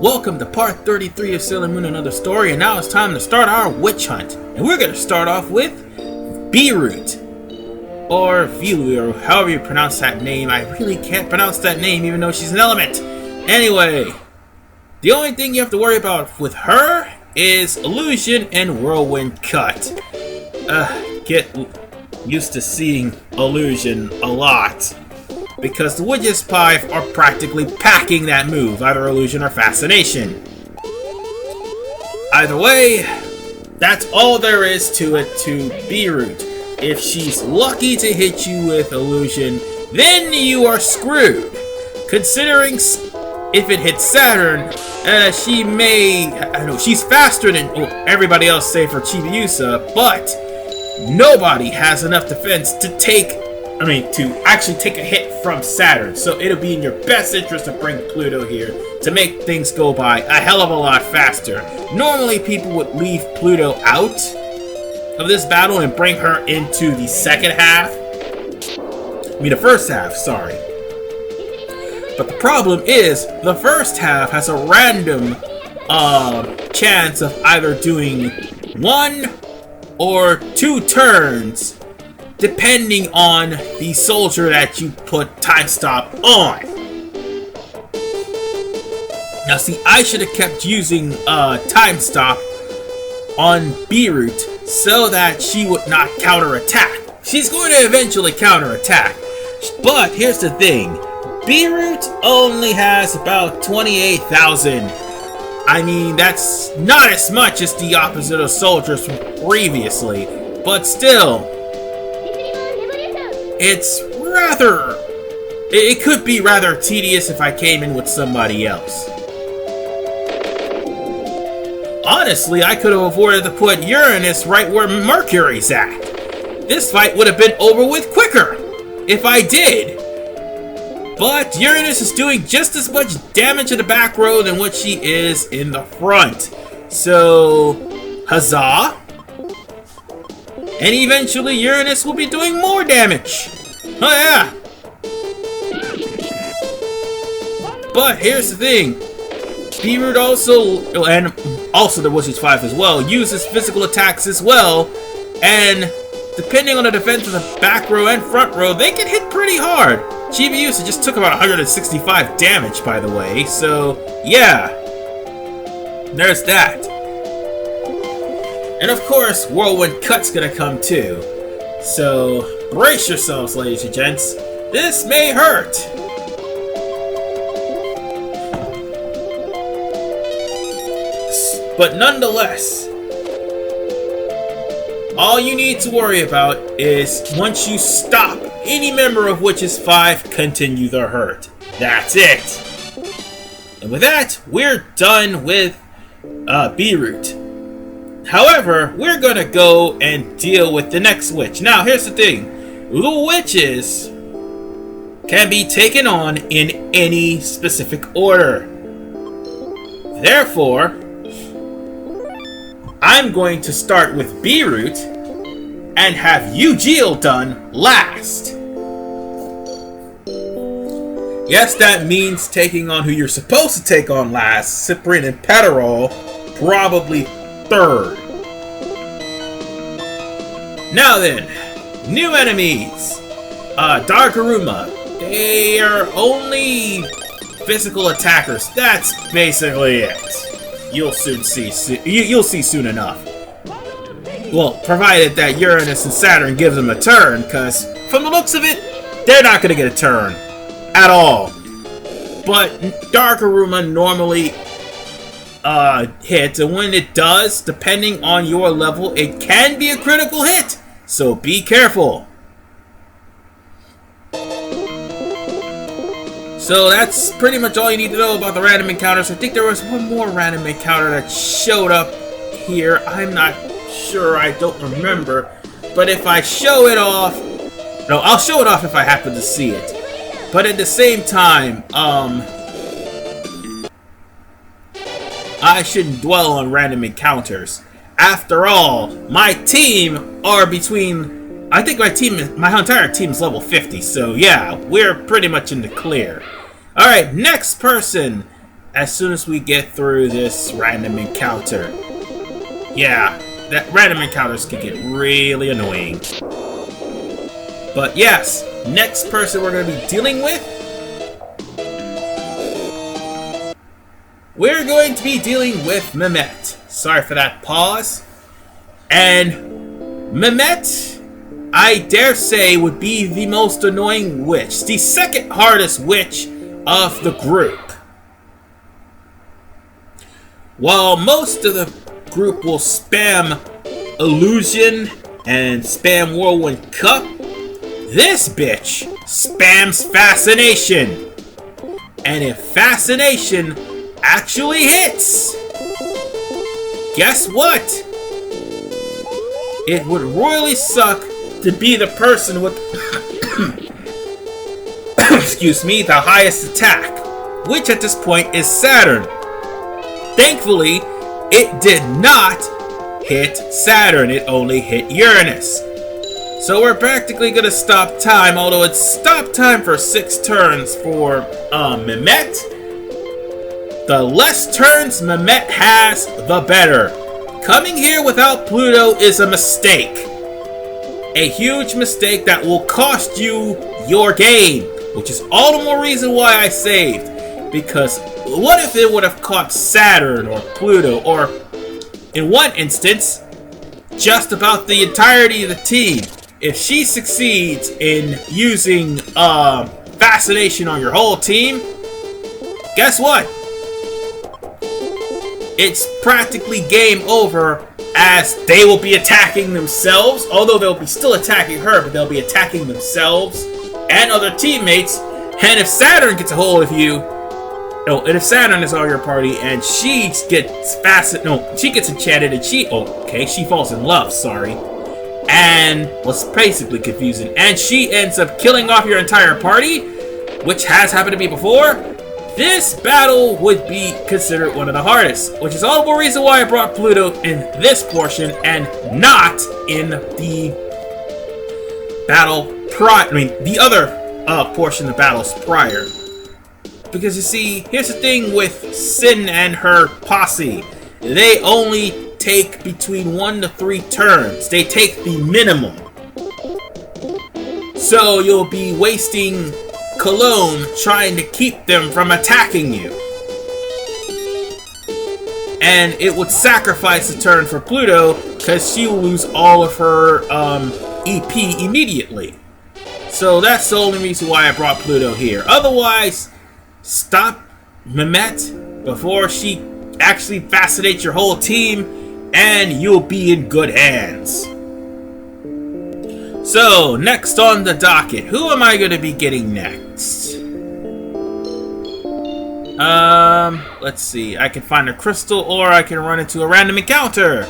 Welcome to part 33 of Sailor Moon Another Story, and now it's time to start our witch hunt. And we're going to start off with Beirut, or Vilu, or however you pronounce that name. I really can't pronounce that name even though she's an element. Anyway, the only thing you have to worry about with her is Illusion and Whirlwind Cut. Get used to seeing Illusion a lot, because the Witches 5 are practically packing that move, either Illusion or Fascination. Either way, that's all there is to it to Beirut. If she's lucky to hit you with Illusion, then you are screwed. Considering if it hits Saturn, she may, I know, she's faster than everybody else save for Chibi-Usa, but nobody has enough defense to actually take a hit from Saturn. So it'll be in your best interest to bring Pluto here to make things go by a hell of a lot faster. Normally people would leave Pluto out of this battle and bring her into the second half. The first half, sorry. But the problem is, the first half has a random chance of either doing 1 or 2 turns, depending on the soldier that you put time stop on. Now see, I should have kept using time stop on Beirut so that she would not counterattack. She's going to eventually counterattack, but here's the thing. Beirut only has about 28,000. I mean, that's not as much as the opposite of soldiers from previously, but still, it could be rather tedious if I came in with somebody else. Honestly, I could have avoided to put Uranus right where Mercury's at. This fight would have been over with quicker if I did. But Uranus is doing just as much damage in the back row than what she is in the front. So, huzzah! And eventually Uranus will be doing more damage. Oh yeah! But here's the thing. Beirut also, and also the Witches 5 as well, uses physical attacks as well. And depending on the defense of the back row and front row, they can hit pretty hard. Chibi-Usa just took about 165 damage, by the way. So, yeah. There's that. And of course, Whirlwind Cut's gonna come too. So, brace yourselves, ladies and gents. This may hurt. But nonetheless, all you need to worry about is once you stop any member of Witches 5, continue the hurt. That's it. And with that, we're done with Beirut. However, we're gonna go and deal with the next witch. Now, here's the thing. The witches can be taken on in any specific order. Therefore, I'm going to start with Beirut and have Eugil done last. Yes, that means taking on who you're supposed to take on last, Cyprian and Petarol, probably third. Now then, new enemies. Darkaruma. They are only physical attackers. That's basically it. You'll soon see. You'll see soon enough. Well, provided that Uranus and Saturn gives them a turn, because from the looks of it, they're not going to get a turn at all. But Darkaruma normally hits, and when it does, depending on your level, it can be a critical hit. So be careful. So that's pretty much all you need to know about the random encounters. I think there was one more random encounter that showed up here. I'm not sure, I don't remember. But if I show it off... No, I'll show it off if I happen to see it. But at the same time, I shouldn't dwell on random encounters. After all, my team are between... I think my entire team is level 50, so yeah, we're pretty much in the clear. Alright, next person as soon as we get through this random encounter. Yeah, that random encounters can get really annoying. But yes, next person we're going to be dealing with, we're going to be dealing with Mehmet. Sorry for that pause. And Mehmet, I dare say, would be the most annoying witch. The second hardest witch of the group. While most of the group will spam illusion and spam whirlwind cup, this bitch spams fascination. And if fascination actually hits, guess what? It would royally suck to be the person with excuse me, the highest attack, which at this point is Saturn. Thankfully, it did not hit Saturn, it only hit Uranus. So we're practically gonna stop time, although it's stop time for 6 turns for Mehmet. The less turns Mehmet has, the better. Coming here without Pluto is a mistake. A huge mistake that will cost you your game, which is all the more reason why I saved. Because what if it would have caught Saturn or Pluto, or in one instance, just about the entirety of the team? If she succeeds in using fascination on your whole team, guess what? It's practically game over, as they will be attacking themselves, although they'll be still attacking her, but they'll be attacking themselves and other teammates. And if Saturn gets a hold of you, and if Saturn is on your party and she gets she gets enchanted and she falls in love, sorry. And was basically confusing. And she ends up killing off your entire party, which has happened to me before. This battle would be considered one of the hardest, which is all the more reason why I brought Pluto in this portion and not in the battle the other portion of battles prior. Because you see, here's the thing with Sin and her posse. They only take between 1 to 3 turns. They take the minimum. So you'll be wasting Cologne trying to keep them from attacking you. And it would sacrifice a turn for Pluto, because she will lose all of her EP immediately. So that's the only reason why I brought Pluto here. Otherwise, stop Mehmet before she actually fascinates your whole team, and you'll be in good hands. So, next on the docket, who am I going to be getting next? Let's see. I can find a crystal, or I can run into a random encounter.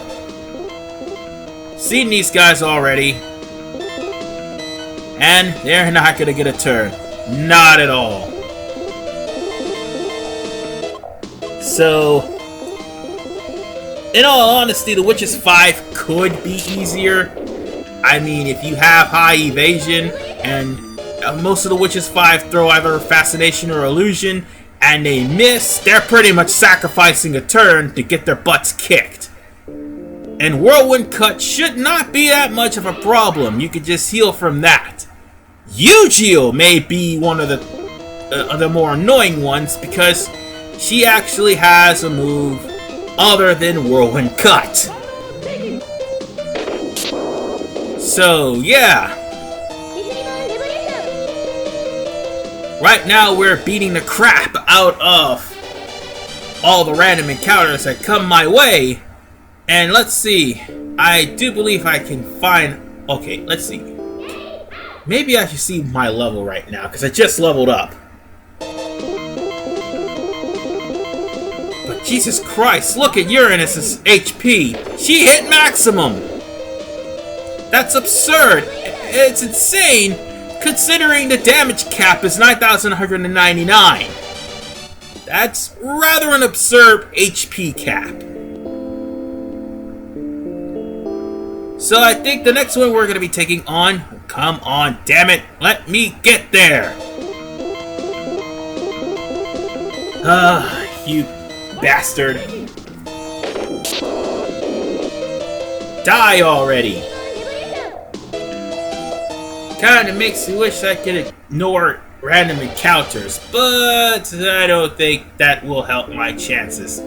Seen these guys already. And they're not going to get a turn. Not at all. So, in all honesty, the Witch's 5 could be easier. I mean, if you have high evasion, and most of the Witch's 5 throw either Fascination or Illusion, and they miss, they're pretty much sacrificing a turn to get their butts kicked. And Whirlwind Cut should not be that much of a problem. You could just heal from that. Yu-Gi-Oh may be one of the more annoying ones, because she actually has a move other than Whirlwind Cut. So, yeah. Right now, we're beating the crap out of all the random encounters that come my way. And let's see. I do believe I can find... Okay, let's see. Maybe I should see my level right now, because I just leveled up. But Jesus Christ, look at Uranus's HP. She hit maximum. That's absurd. It's insane, considering the damage cap is 9,199. That's rather an absurd HP cap. So I think the next one we're going to be taking on... Come on, damn it. Let me get there. you bastard. Die already. Kinda makes me wish I could ignore random encounters, but I don't think that will help my chances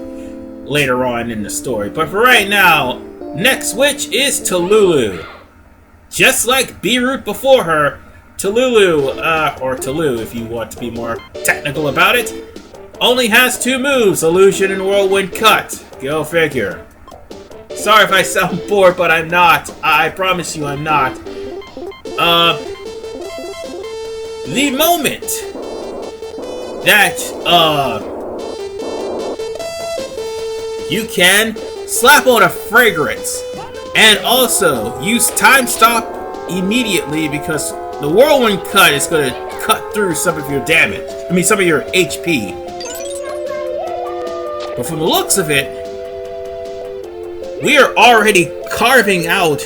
later on in the story. But for right now, next witch is Talulu. Just like B-Root before her, Talulu, or Talu if you want to be more technical about it, only has 2 moves, Illusion and Whirlwind Cut. Go figure. Sorry if I sound bored, but I'm not. I promise you I'm not. The moment that, you can slap on a fragrance and also use time stop immediately because the Whirlwind Cut is going to cut through some of your damage. I mean, some of your HP. But from the looks of it, we are already carving out,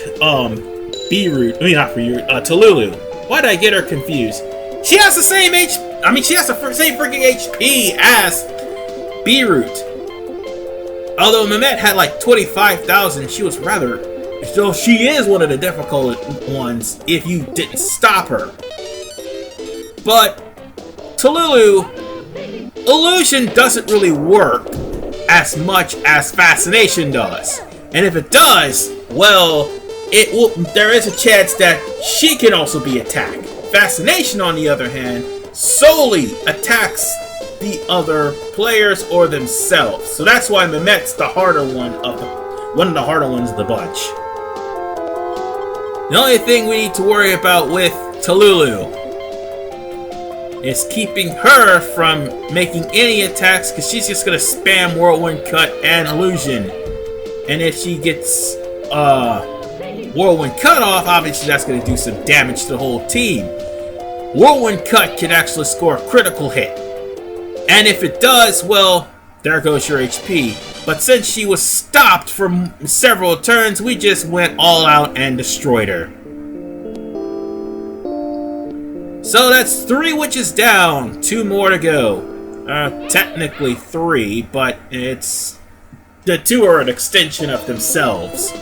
B-Root. I mean, not B-Root, Talulu. Why did I get her confused? She has the same she has the same freaking HP as B-Root. Although Mehmet had like 25,000, she was rather... So she is one of the difficult ones if you didn't stop her. But Talulu, Illusion doesn't really work as much as Fascination does. And if it does, well, there is a chance that she can also be attacked. Fascination, on the other hand, solely attacks the other players or themselves. So that's why Mehmet's the harder one of the harder ones of the bunch. The only thing we need to worry about with Talulu is keeping her from making any attacks, because she's just gonna spam Whirlwind Cut and Illusion. And if she gets Whirlwind Cut off, obviously that's gonna do some damage to the whole team. Whirlwind Cut can actually score a critical hit. And if it does, well, there goes your HP. But since she was stopped for several turns, we just went all out and destroyed her. So that's 3 witches down, 2 more to go. Technically 3, but the 2 are an extension of themselves.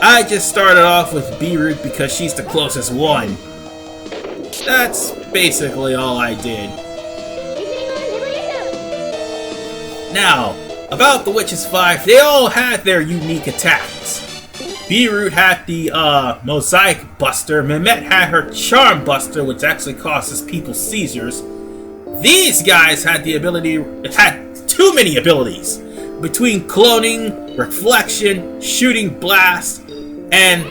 I just started off with B-Root because she's the closest one. That's basically all I did. Now, about the Witches 5, they all had their unique attacks. B-Root had the Mosaic Buster, Mehmet had her Charm Buster, which actually causes people seizures. These guys had too many abilities. Between cloning, reflection, shooting blast, and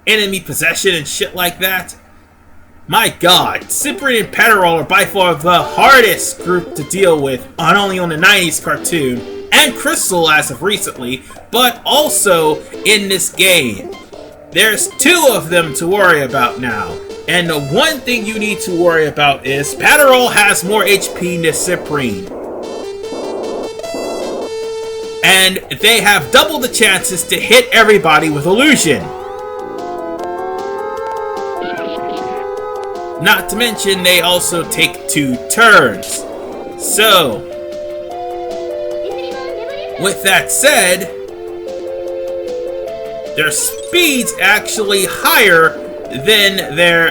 enemy possession and shit like that. My god, Cyprian and Petterol are by far the hardest group to deal with, not only on the 90s cartoon, and Crystal as of recently, but also in this game. There's 2 of them to worry about now, and the one thing you need to worry about is Petterol has more HP than Cyprian. And they have double the chances to hit everybody with Illusion. Not to mention, they also take 2 turns. So, with that said, their speed's actually higher than their,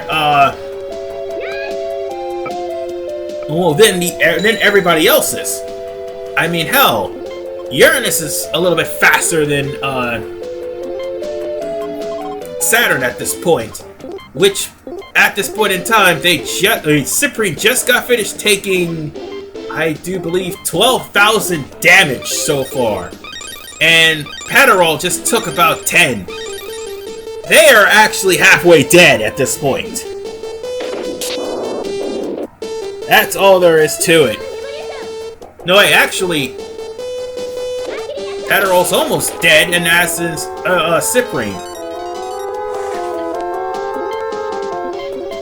than everybody else's. I mean, hell, Uranus is a little bit faster than, Saturn at this point. Which, at this point in time, Cyprian just got finished taking, I do believe, 12,000 damage so far. And Petterol just took about 10. They are actually halfway dead at this point. That's all there is to it. No, wait, actually, Petterol's almost dead, and as is Cyprian.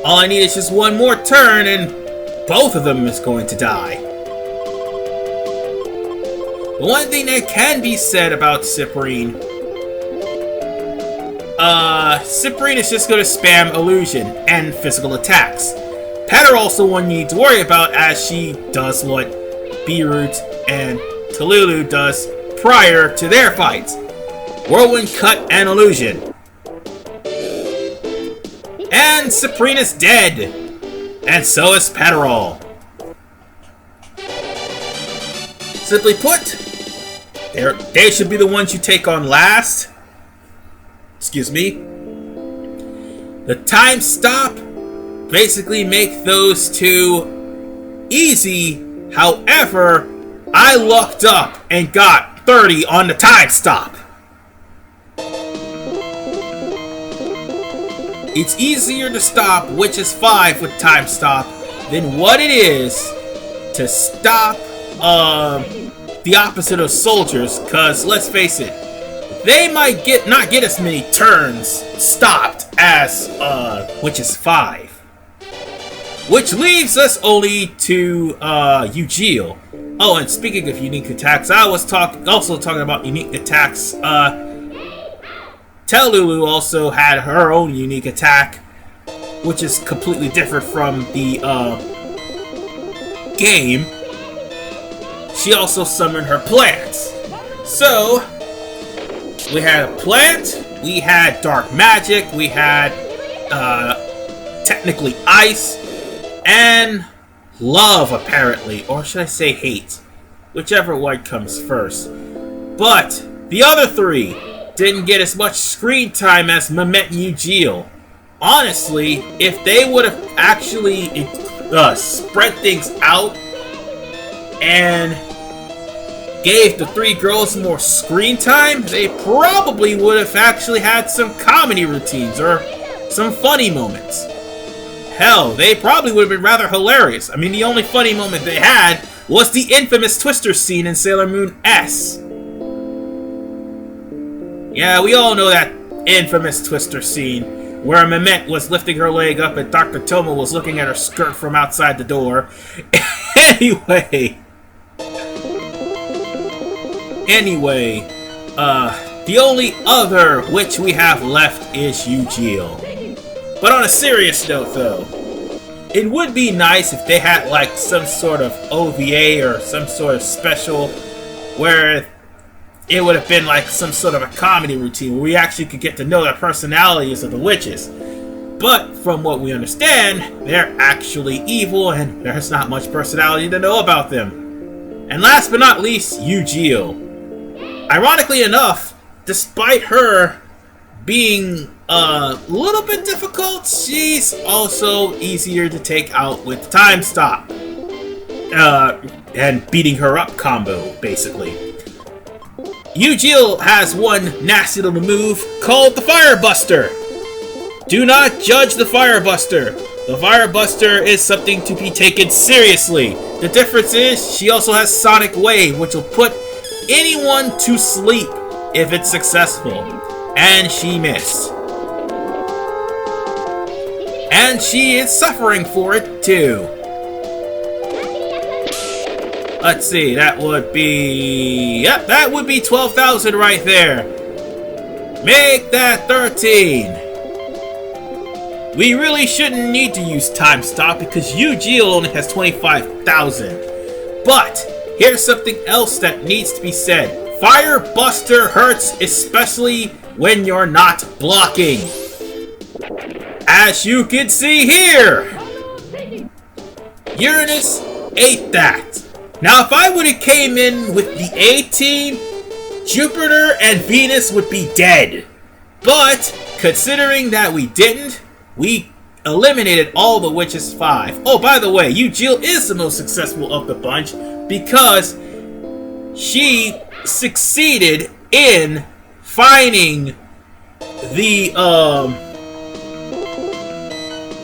All I need is just one more turn, and both of them is going to die. The one thing that can be said about Cyprian, Cyprian is just going to spam Illusion and physical attacks. Petter also one you need to worry about, as she does what Beerus and Talulu does prior to their fights. Whirlwind Cut and Illusion. And Sabrina's dead. And so is Petterall. Simply put, they should be the ones you take on last. Excuse me. The time stop basically make those two easy. However, I lucked up and got 30 on the time stop. It's easier to stop Witches 5 with time stop than what it is to stop the opposite of soldiers, because let's face it, they might not get as many turns stopped as Witches 5. Which leaves us only to Eugeo. Oh, and speaking of unique attacks, I was also talking about unique attacks. Telulu also had her own unique attack, which is completely different from the game. She also summoned her plants. So, we had a plant, we had dark magic, we had technically ice, and love apparently, or should I say hate, whichever one comes first. But the other three didn't get as much screen time as Mehmet and Eugeo. Honestly, if they would have actually spread things out and gave the three girls more screen time, they probably would have actually had some comedy routines or some funny moments. Hell, they probably would have been rather hilarious. I mean, the only funny moment they had was the infamous Twister scene in Sailor Moon S. Yeah, we all know that infamous Twister scene where Mehmet was lifting her leg up and Dr. Toma was looking at her skirt from outside the door. Anyway, the only other witch we have left is Eugeo. But on a serious note, though, it would be nice if they had like some sort of OVA or some sort of special where it would have been like some sort of a comedy routine where we actually could get to know the personalities of the witches. But from what we understand, they're actually evil and there's not much personality to know about them. And last but not least, Eugeo. Ironically enough, despite her being a little bit difficult, she's also easier to take out with time stop. And beating her up combo, basically. Eugeo has one nasty little move called the Firebuster. Do not judge the Firebuster. The Firebuster is something to be taken seriously. The difference is she also has Sonic Wave, which will put anyone to sleep if it's successful. And she missed. And she is suffering for it too. Let's see, that would be... Yep, that would be 12,000 right there. Make that 13. We really shouldn't need to use time stop because Eugeo only has 25,000. But here's something else that needs to be said. Firebuster hurts especially when you're not blocking. As you can see here, Uranus ate that. Now if I would have came in with the A team, Jupiter and Venus would be dead. But considering that we didn't, we eliminated all the Witches 5. Oh, by the way, Eugeo is the most successful of the bunch because she succeeded in finding the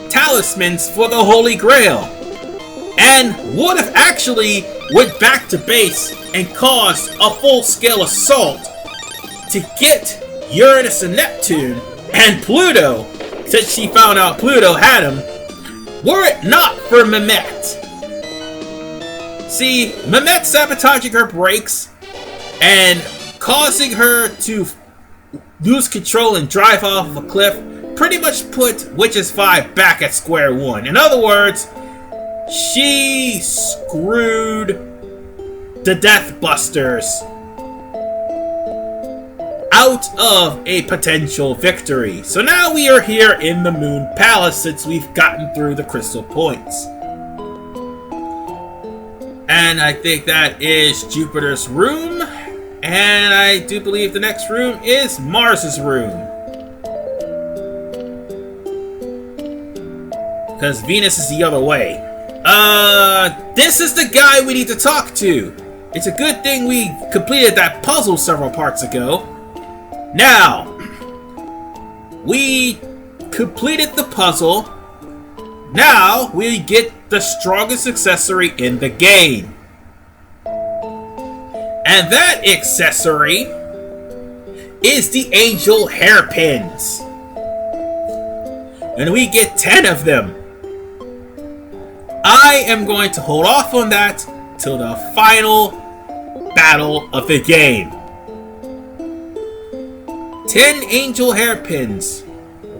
talismans for the Holy Grail, and would have actually went back to base and caused a full-scale assault to get Uranus and Neptune and Pluto, since she found out Pluto had him, were it not for Mehmet. See, Mehmet sabotaging her brakes and causing her to lose control and drive off a cliff pretty much put Witches 5 back at square one. In other words, she screwed the Death Busters out of a potential victory. So now we are here in the Moon Palace since we've gotten through the crystal points. And I think that is Jupiter's room. And I do believe the next room is Mars's room. Because Venus is the other way. This is the guy we need to talk to. It's a good thing we completed that puzzle several parts ago. Now, we completed the puzzle. Now, we get the strongest accessory in the game. And that accessory is the angel hairpins. And we get 10 of them. I am going to hold off on that till the final battle of the game. 10 angel hairpins.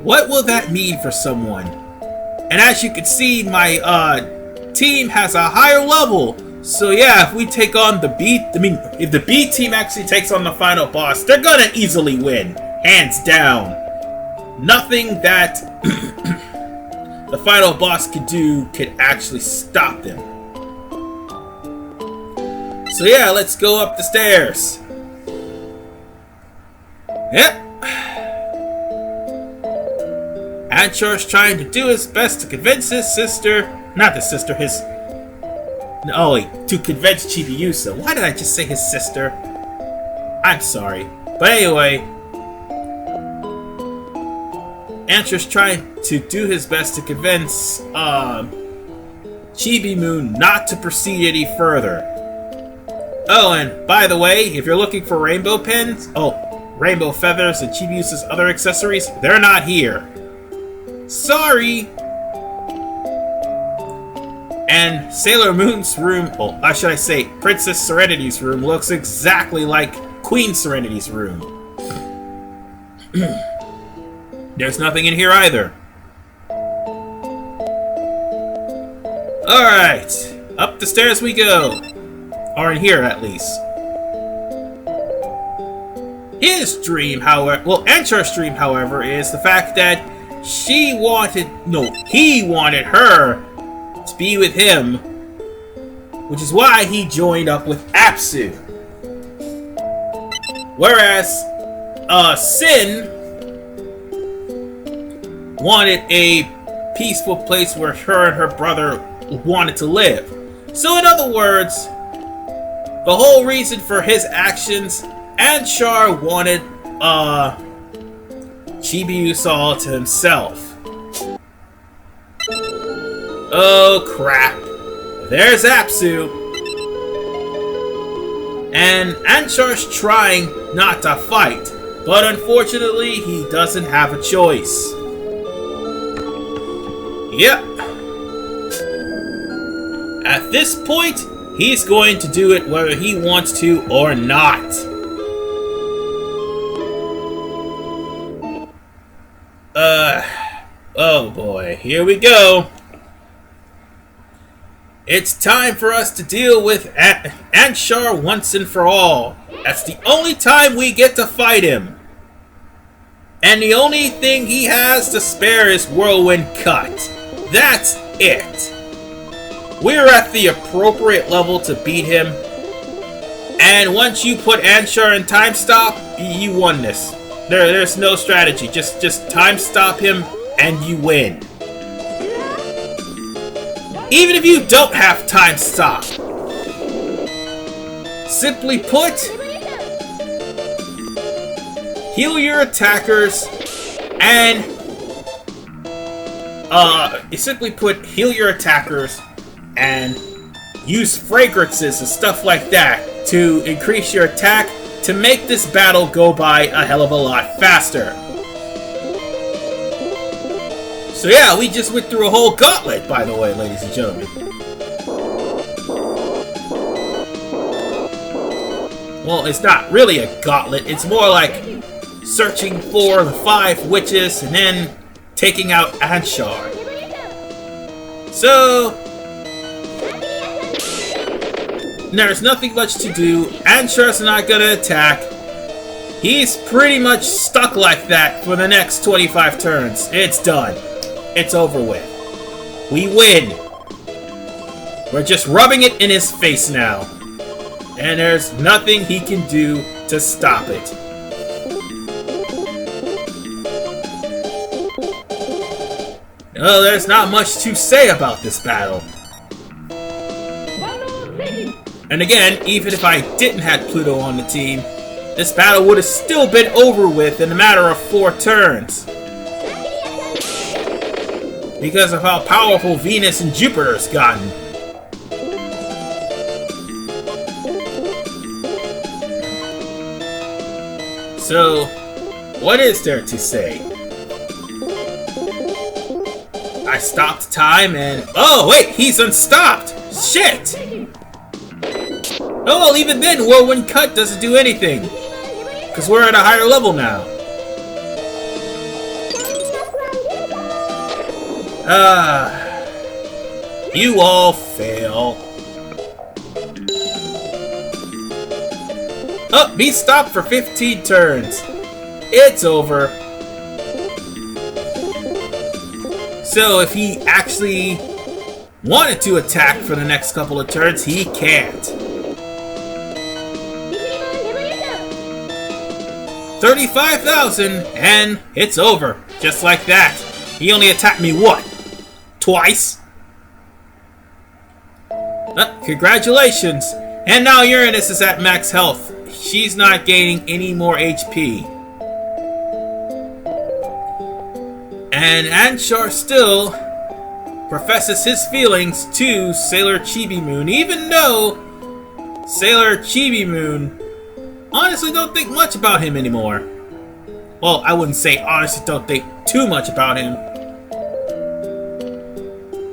What will that mean for someone? And as you can see, my team has a higher level. So yeah, if we take on the if the B team actually takes on the final boss, they're gonna easily win. Hands down. Nothing that the final boss could do could actually stop them. So yeah, let's go up the stairs. Yep. Anshar's trying to do his best to convince his sister, not his sister, to convince Chibi-Usa. Why did I just say his sister? I'm sorry. But anyway, Anshar's trying to do his best to convince Chibi-Moon not to proceed any further. Oh, and by the way, if you're looking for rainbow pins, rainbow feathers and Chibi-Usa's other accessories, they're not here. Sorry! And Sailor Moon's room, or should I say, Princess Serenity's room, looks exactly like Queen Serenity's room. There's nothing in here either. Alright, up the stairs we go. Or in here, at least. His dream, however, Anshar's dream, however, is the fact that he wanted her to be with him, which is why he joined up with Apsu. Whereas, Sin wanted a peaceful place where her and her brother wanted to live. So in other words, the whole reason for his actions, Anshar wanted, Chibi-Usa all to himself. Oh crap. There's Apsu. And Anshar's trying not to fight, but unfortunately he doesn't have a choice. Yep. At this point, he's going to do it whether he wants to or not. Oh boy, here we go. It's time for us to deal with Anshar once and for all. That's the only time we get to fight him. And the only thing he has to spare is Whirlwind Cut. That's it. We're at the appropriate level to beat him. And once you put Anshar in time stop, you won this. There's no strategy. Just time stop him and you win. Even if you don't have time stop. Simply put, heal your attackers and use fragrances and stuff like that to increase your attack to make this battle go by a hell of a lot faster. So yeah, we just went through a whole gauntlet, by the way, ladies and gentlemen. Well, it's not really a gauntlet. It's more like searching for the 5 witches and then taking out Anshar. So there's nothing much to do. Anshar's not gonna attack. He's pretty much stuck like that for the next 25 turns. It's done. It's over with. We win. We're just rubbing it in his face now. And there's nothing he can do to stop it. Well, there's not much to say about this battle. And again, even if I didn't have Pluto on the team, this battle would have still been over with in a matter of 4 turns. Because of how powerful Venus and Jupiter's gotten. So, what is there to say? I stopped time and... Oh, wait! He's unstopped! Shit! Oh, well, even then, Whirlwind Cut doesn't do anything. Because we're at a higher level now. You all fail. Oh, he stopped for 15 turns. It's over. So if he actually wanted to attack for the next couple of turns, he can't. 35,000 and it's over. Just like that. He only attacked me, what? Twice? Congratulations. And now Uranus is at max health. She's not gaining any more HP. And Anshar still professes his feelings to Sailor Chibi-Moon, even though Sailor Chibi-Moon honestly don't think much about him anymore. Well, I wouldn't say honestly don't think too much about him.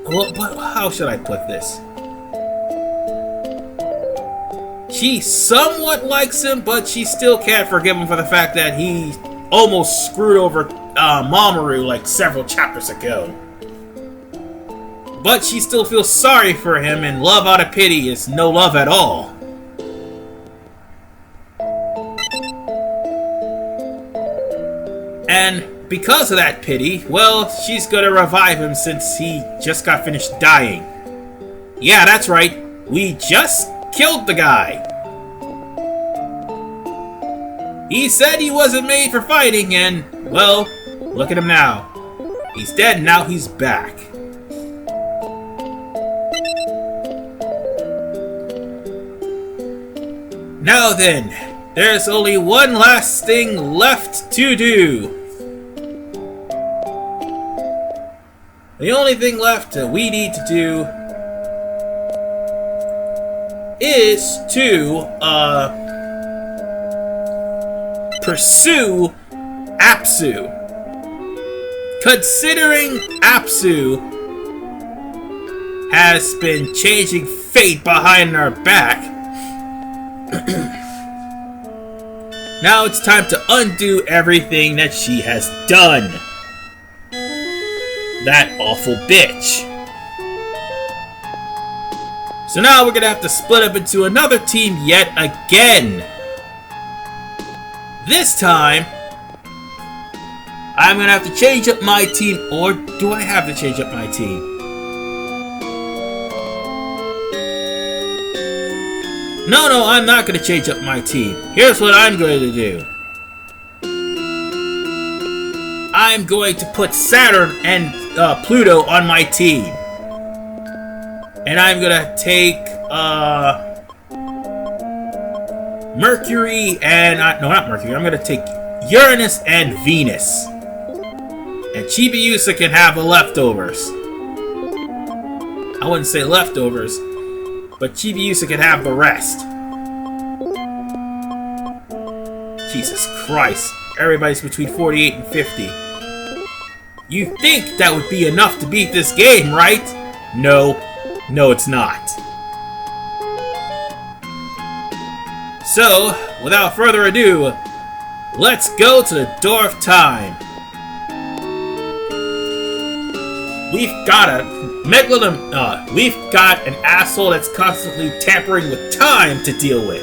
Well, but how should I put this? She somewhat likes him, but she still can't forgive him for the fact that he almost screwed over Mamoru like several chapters ago. But she still feels sorry for him, and love out of pity is no love at all. And because of that pity, well, she's gonna revive him since he just got finished dying. Yeah, that's right. We just killed the guy. He said he wasn't made for fighting, and, well, look at him now. He's dead, and now he's back. Now then, there's only one last thing left to do. The only thing left that we need to do is to, pursue Apsu. Considering Apsu has been changing fate behind our back, now it's time to undo everything that she has done. That awful bitch. So now we're gonna have to split up into another team yet again. This time, I'm gonna have to change up my team, or do I have to change up my team? No, I'm not gonna change up my team. Here's what I'm going to do. I'm going to put Saturn and Pluto on my team. And I'm gonna take, Mercury and... no, not Mercury. I'm gonna take Uranus and Venus. And Chibi-Usa can have the leftovers. I wouldn't say leftovers, but Chibi-Usa can have the rest. Jesus Christ. Everybody's between 48 and 50. You think that would be enough to beat this game, right? No. No, it's not. So, without further ado, let's go to the door of time. we've got we've got an asshole that's constantly tampering with time to deal with.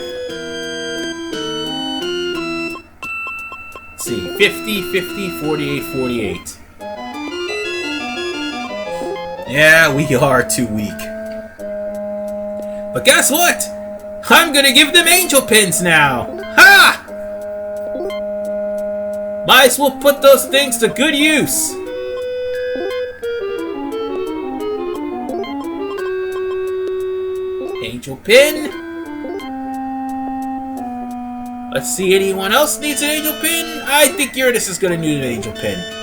Let's see, 50, 50, 48, 48. Yeah, we are too weak. But guess what? I'm gonna give them angel pins now! Ha! Might as well put those things to good use! Angel pin. Let's see, anyone else needs an angel pin? I think Uranus is gonna need an angel pin.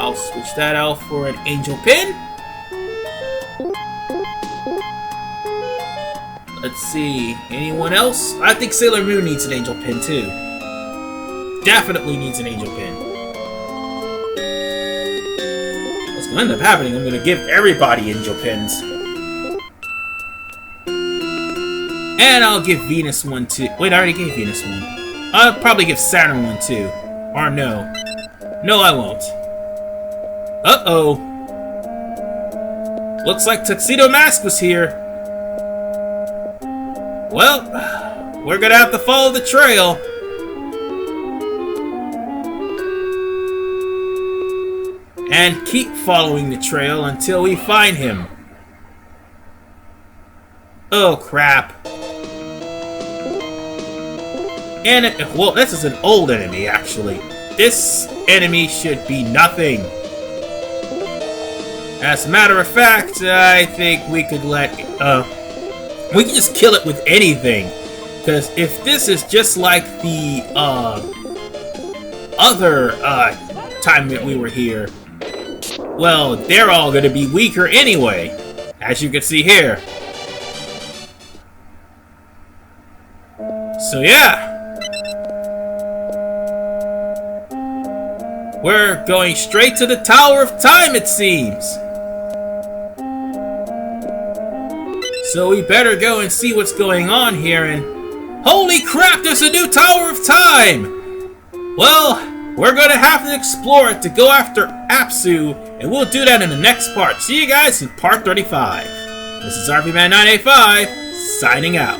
I'll switch that out for an angel pin. Let's see, anyone else? I think Sailor Moon needs an angel pin too. Definitely needs an angel pin. What's going to end up happening, I'm going to give everybody angel pins. And I'll give Venus one too. Wait, I already gave Venus one. I'll probably give Saturn one too. Or no. No, I won't. Uh-oh. Looks like Tuxedo Mask was here. Well, we're gonna have to follow the trail. And keep following the trail until we find him. Oh, crap. And, well, this is an old enemy, actually. This enemy should be nothing. As a matter of fact, I think we could we can just kill it with anything. Because if this is just like the, other, time that we were here, well, they're all gonna be weaker anyway. As you can see here. So, yeah. We're going straight to the Tower of Time, it seems. So we better go and see what's going on here, and... Holy crap, there's a new Tower of Time! Well, we're gonna have to explore it to go after Apsu, and we'll do that in the next part. See you guys in part 35. This is RVMan985, signing out.